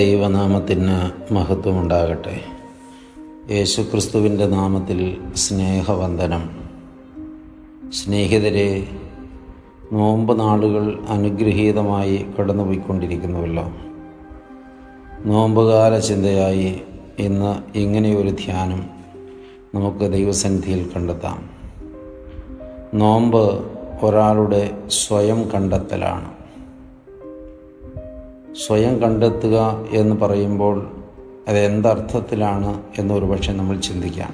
ദൈവനാമത്തിന് മഹത്വമുണ്ടാകട്ടെ. യേശുക്രിസ്തുവിൻ്റെ നാമത്തിൽ സ്നേഹവന്ദനം. സ്നേഹിതരെ, നോമ്പ് നാളുകൾ അനുഗ്രഹീതമായി കടന്നുപോയിക്കൊണ്ടിരിക്കുന്നുവല്ലോ. നോമ്പുകാല ചിന്തയായി ഇന്ന് ഇങ്ങനെയൊരു ധ്യാനം നമുക്ക് ദൈവസന്നിധിയിൽ കണ്ടെത്താം. നോമ്പ് ഒരാളുടെ സ്വയം കണ്ടെത്തലാണ്. സ്വയം കണ്ടെത്തുക എന്ന് പറയുമ്പോൾ അതെന്തർത്ഥത്തിലാണ് എന്നൊരു പക്ഷെ നമ്മൾ ചിന്തിക്കാം.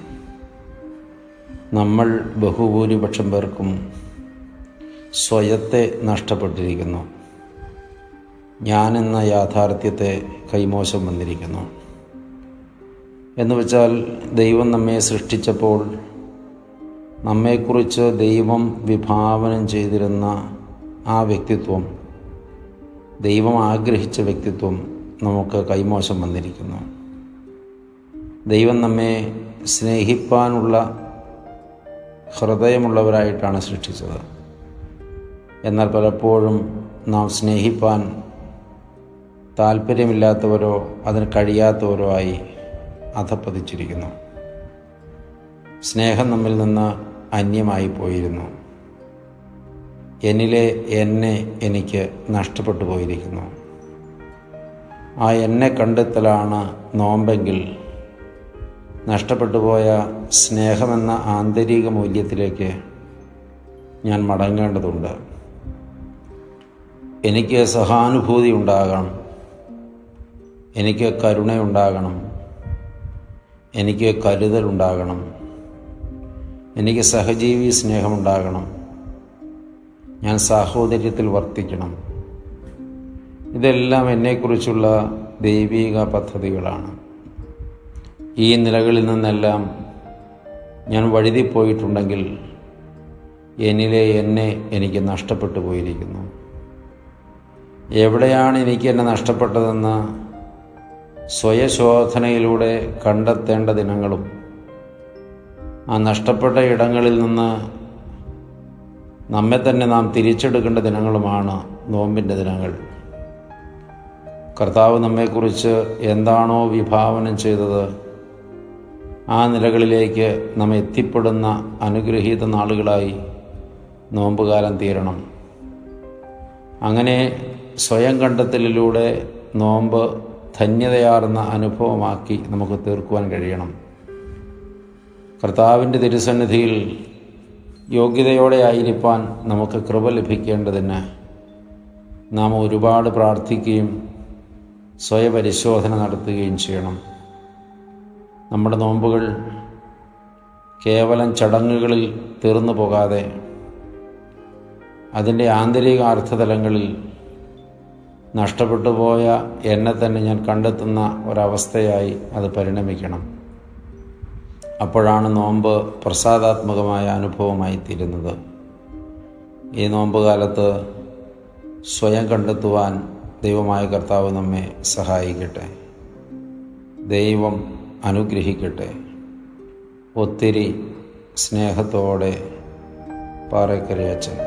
നമ്മൾ ബഹുഭൂരിപക്ഷം പേർക്കും സ്വയത്തെ നഷ്ടപ്പെട്ടിരിക്കുന്നു. ഞാനെന്ന യാഥാർത്ഥ്യത്തെ കൈമോശം വന്നിരിക്കുന്നു. എന്നുവെച്ചാൽ ദൈവം നമ്മെ സൃഷ്ടിച്ചപ്പോൾ നമ്മെക്കുറിച്ച് ദൈവം വിഭാവനം ചെയ്തിരുന്ന ആ വ്യക്തിത്വം, ദൈവം ആഗ്രഹിച്ച വ്യക്തിത്വം നമുക്ക് കൈമോശം വന്നിരിക്കുന്നു. ദൈവം നമ്മെ സ്നേഹിപ്പാനുള്ള ഹൃദയമുള്ളവരായിട്ടാണ് സൃഷ്ടിച്ചത്. എന്നാൽ പലപ്പോഴും നാം സ്നേഹിപ്പാൻ താല്പര്യമില്ലാത്തവരോ അതിന് കഴിയാത്തവരോ ആയി അധപ്പതിച്ചിരിക്കുന്നു. സ്നേഹം നമ്മിൽ നിന്ന് അന്യമായി പോയിരുന്നു. എന്നിലെ എന്നെ എനിക്ക് നഷ്ടപ്പെട്ടു പോയിരിക്കുന്നു. ആ എന്നെ കണ്ടെത്തലാണ് നോമ്പെങ്കിൽ നഷ്ടപ്പെട്ടു പോയ സ്നേഹമെന്ന ആന്തരിക മൂല്യത്തിലേക്ക് ഞാൻ മടങ്ങേണ്ടതുണ്ട്. എനിക്ക് സഹാനുഭൂതി ഉണ്ടാകണം, എനിക്ക് കരുണയുണ്ടാകണം, എനിക്ക് കരുതലുണ്ടാകണം, എനിക്ക് സഹജീവി സ്നേഹമുണ്ടാകണം, ഞാൻ സാഹോദര്യത്തിൽ വർത്തിക്കണം. ഇതെല്ലാം എന്നെക്കുറിച്ചുള്ള ദൈവിക പദ്ധതികളാണ്. ഈ നിലകളിൽ നിന്നെല്ലാം ഞാൻ വഴുതിപ്പോയിട്ടുണ്ടെങ്കിൽ എന്നിലെ എന്നെ എനിക്ക് നഷ്ടപ്പെട്ടു പോയിരിക്കുന്നു. എവിടെയാണ് എനിക്ക് എന്നെ നഷ്ടപ്പെട്ടതെന്ന് സ്വയശോധനയിലൂടെ കണ്ടെത്തേണ്ട ദിനങ്ങളും ആ നഷ്ടപ്പെട്ട ഇടങ്ങളിൽ നിന്ന് നമ്മെ തന്നെ നാം തിരിച്ചെടുക്കേണ്ട ദിനങ്ങളുമാണ് നോമ്പിൻ്റെ ദിനങ്ങൾ. കർത്താവ് നമ്മെക്കുറിച്ച് എന്താണോ വിഭാവനം ചെയ്തത് ആ നിലകളിലേക്ക് നാം എത്തിപ്പെടുന്ന അനുഗ്രഹീത നാളുകളായി നോമ്പുകാലം തീരണം. അങ്ങനെ സ്വയം കണ്ടെത്തലിലൂടെ നോമ്പ് ധന്യതയാർന്ന അനുഭവമാക്കി നമുക്ക് തീർക്കുവാൻ കഴിയണം. കർത്താവിൻ്റെ തിരുസന്നിധിയിൽ യോഗ്യതയോടെ ആയിരിക്കാൻ നമുക്ക് കൃപ ലഭിക്കേണ്ടതിന് നാം ഒരുപാട് പ്രാർത്ഥിക്കുകയും സ്വയപരിശോധന നടത്തുകയും ചെയ്യണം. നമ്മുടെ നോമ്പുകൾ കേവലം ചടങ്ങുകളിൽ തീർന്നു പോകാതെ അതിൻ്റെ ആന്തരിക അർത്ഥതലങ്ങളിൽ നഷ്ടപ്പെട്ടു പോയ എന്നെ തന്നെ ഞാൻ കണ്ടെത്തുന്ന ഒരവസ്ഥയായി അത് പരിണമിക്കണം. അപ്പോഴാണ് നോമ്പ് പ്രസാദാത്മകമായ അനുഭവമായി തീരുന്നത്. ഈ നോമ്പ് കാലത്ത് സ്വയം കണ്ടെത്തുവാൻ ദൈവമായ കർത്താവ് നമ്മെ സഹായിക്കട്ടെ. ദൈവം അനുഗ്രഹിക്കട്ടെ. ഒത്തിരി സ്നേഹത്തോടെ പാറേക്കരയച്ചൻ.